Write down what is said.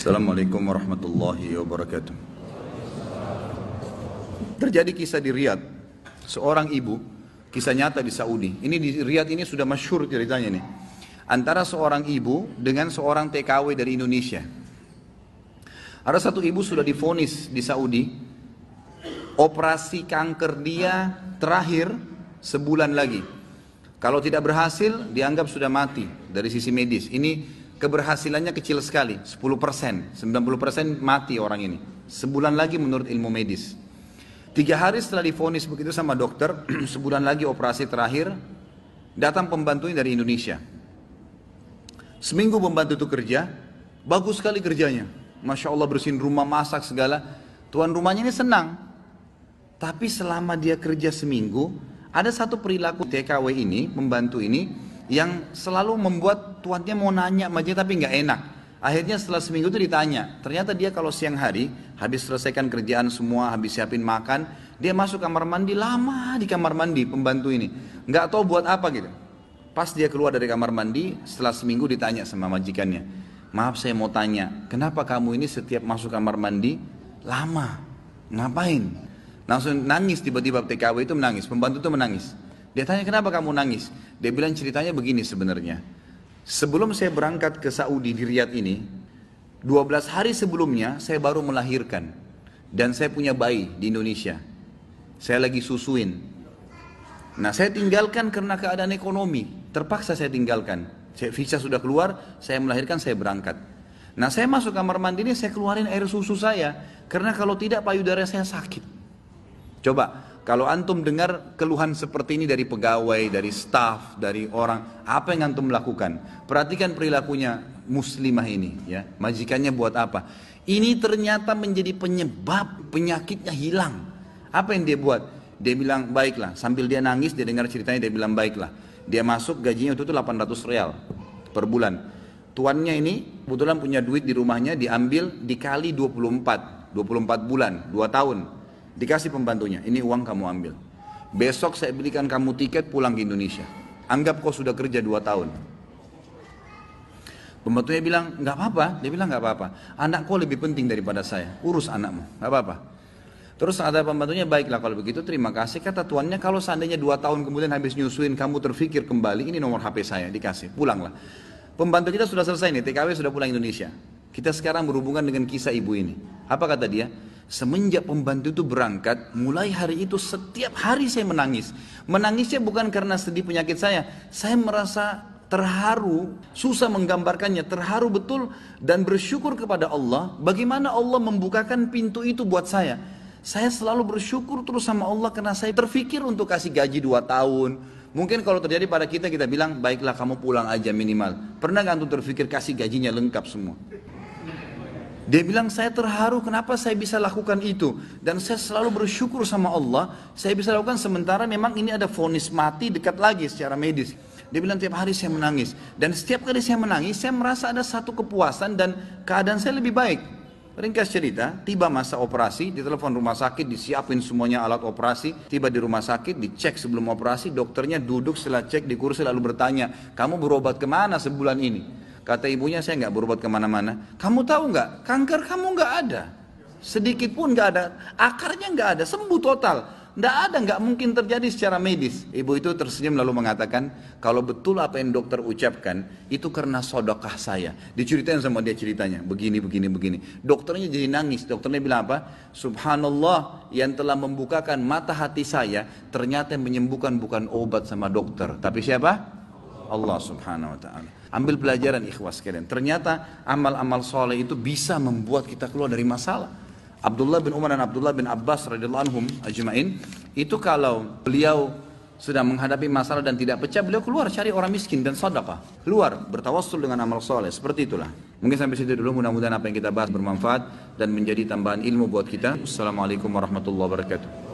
Assalamualaikum warahmatullahi wabarakatuh. Terjadi kisah di Riyadh, seorang ibu, kisah nyata di Saudi. Ini di Riyadh ini sudah masyhur ceritanya nih. Antara seorang ibu dengan seorang TKW dari Indonesia. Ada satu ibu sudah divonis di Saudi, operasi kanker dia terakhir sebulan lagi. Kalau tidak berhasil, dianggap sudah mati dari sisi medis. Ini keberhasilannya kecil sekali, 10%, 90% mati orang ini. Sebulan lagi menurut ilmu medis. 3 hari setelah divonis begitu sama dokter, sebulan lagi operasi terakhir, datang pembantunya dari Indonesia. Seminggu pembantu itu kerja, bagus sekali kerjanya. Masya Allah bersihin rumah, masak segala. Tuan rumahnya ini senang. Tapi selama dia kerja seminggu, ada satu perilaku TKW ini, membantu ini, yang selalu membuat tuannya mau nanya sama dia tapi nggak enak. Akhirnya setelah seminggu itu ditanya, ternyata dia kalau siang hari, habis selesaikan kerjaan semua, habis siapin makan, dia masuk kamar mandi, lama di kamar mandi pembantu ini. Nggak tahu buat apa gitu. Pas dia keluar dari kamar mandi, setelah seminggu ditanya sama majikannya, maaf saya mau tanya, kenapa kamu ini setiap masuk kamar mandi, lama, ngapain? Langsung nangis tiba-tiba TKW itu menangis, pembantu itu menangis. Dia tanya kenapa kamu nangis? Dia bilang ceritanya begini sebenarnya. Sebelum saya berangkat ke Saudi di Riyadh ini, 12 hari sebelumnya saya baru melahirkan. Dan saya punya bayi di Indonesia. Saya lagi susuin. Nah saya tinggalkan karena keadaan ekonomi. Terpaksa saya tinggalkan. Visa sudah keluar, saya melahirkan, saya berangkat. Nah saya masuk kamar mandi ini, saya keluarin air susu saya. Karena kalau tidak payudara saya sakit. Coba, kalau antum dengar keluhan seperti ini dari pegawai, dari staf, dari orang, apa yang antum lakukan? Perhatikan perilakunya muslimah ini, ya. Majikannya buat apa? Ini ternyata menjadi penyebab penyakitnya hilang. Apa yang dia buat? Dia bilang, baiklah. Sambil dia nangis, dia dengar ceritanya, dia bilang, baiklah. Dia masuk, gajinya itu 800 real per bulan. Tuannya ini kebetulan punya duit di rumahnya, diambil dikali 24 bulan, 2 tahun. Dikasih pembantunya, ini uang kamu ambil. Besok saya belikan kamu tiket pulang ke Indonesia. Anggap kau sudah kerja 2 tahun. Pembantunya bilang, nggak apa-apa. Dia bilang, nggak apa-apa. Anak kau lebih penting daripada saya. Urus anakmu, nggak apa-apa. Terus ada pembantunya, baiklah kalau begitu terima kasih. Kata tuannya, kalau seandainya 2 tahun kemudian habis nyusuin kamu terfikir kembali, ini nomor HP saya, dikasih, pulanglah. Pembantu kita sudah selesai nih, TKW sudah pulang Indonesia. Kita sekarang berhubungan dengan kisah ibu ini. Apa kata dia? Semenjak pembantu itu berangkat, mulai hari itu setiap hari saya menangis. Menangisnya bukan karena sedih penyakit saya merasa terharu, susah menggambarkannya, terharu betul dan bersyukur kepada Allah. Bagaimana Allah membukakan pintu itu buat saya. Saya selalu bersyukur terus sama Allah karena saya terfikir untuk kasih gaji 2 tahun. Mungkin kalau terjadi pada kita, kita bilang, baiklah kamu pulang aja minimal. Pernah gak antum terfikir kasih gajinya lengkap semua? Dia bilang saya terharu kenapa saya bisa lakukan itu. Dan saya selalu bersyukur sama Allah. Saya bisa lakukan sementara memang ini ada vonis mati dekat lagi secara medis. Dia bilang tiap hari saya menangis. Dan setiap kali saya menangis saya merasa ada satu kepuasan dan keadaan saya lebih baik. Ringkas cerita, tiba masa operasi, ditelepon rumah sakit, disiapin semuanya alat operasi. Tiba di rumah sakit, dicek sebelum operasi. Dokternya duduk setelah cek di kursi lalu bertanya, kamu berobat kemana sebulan ini? Kata ibunya, saya nggak berobat kemana-mana. Kamu tahu nggak? Kanker kamu nggak ada. Sedikit pun nggak ada. Akarnya nggak ada. Sembuh total. Nggak ada, nggak mungkin terjadi secara medis. Ibu itu tersenyum lalu mengatakan, kalau betul apa yang dokter ucapkan, itu karena sedekah saya. Diceritain sama dia ceritanya. Begini. Dokternya jadi nangis. Dokternya bilang apa? Subhanallah, yang telah membukakan mata hati saya, ternyata yang menyembuhkan bukan obat sama dokter. Tapi siapa? Allah subhanahu wa ta'ala. Ambil pelajaran ikhwas sekalian. Ternyata amal-amal soleh itu bisa membuat kita keluar dari masalah. Abdullah bin Umar dan Abdullah bin Abbas radhiyallahu anhum ajma'in, itu kalau beliau sedang menghadapi masalah dan tidak pecah, beliau keluar cari orang miskin dan sedekah. Keluar bertawassul dengan amal soleh. Seperti itulah. Mungkin sampai situ dulu, mudah-mudahan apa yang kita bahas bermanfaat dan menjadi tambahan ilmu buat kita. Assalamualaikum warahmatullahi wabarakatuh.